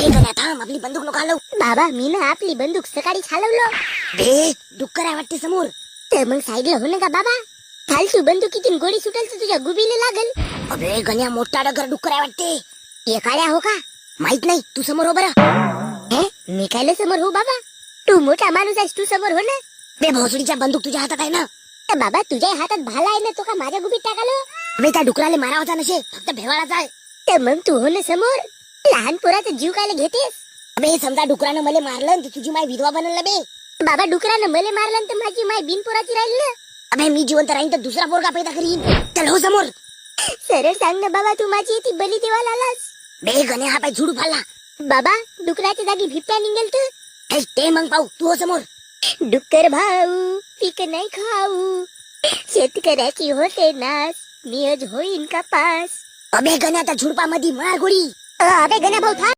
गण्या थांब, आपली बंदूक नको हलव. बाबा मी ना आपली बंदूक सकाळीच हलवलो. डुक्कर आहे वाटते समोर. तर मग साईडला हो ना का बाबा, फालतू बंदुकीतून गोळी सुटेल तर तुझ्या गुबीला लागल. अबे गण्या, मोठा डगर डुक्कर आहे वाटते. एकाड्या हो का? माहित नाही, तू समोर हो बरं. मी कायले समोर हो बाबा? तू मोठा माणूस आहेस, तू समोर हो ना. बे भोसडीच्या बंदूक तुझ्या हातात आहे ना. तर बाबा तुझ्या हातात भाला आहे ना, तो का माझ्या गुबीत टाकालो? अबे त्या डुकराले मारावाचा नसे, फक्त भेवाळाचा आहे. तर मग तू हो ना समोर. लहान पोराचा जीव कायला घेतेस? अबे समजा डुकरानं मला मारलं तर तुझी माय विधवा बनवलं बे. बाबा डुकरानं मले मारलं तर माझी माय बिनपोराची राहील ना. अबे मी जिवंत राहीन तर दुसरा पोरगा पैदा करीन. चल हो समोर. सरळ सांग ना बाबा, तू माझी ती बली देवाला आलास. बे गण्या, हा पाय झुडू फाडला. बाबा डुकराच्या जागी बिबट्या निघेल तर. ते मग पाहू, तू हो समोर. डुक्कर भाऊ पीक नाही खाऊ, शेतकऱ्याची होते नास, नियोज होईन का पास. अबे गण्या, त्या झुडपामध्ये मार गोळी. अबे गण्या भाऊ थांब.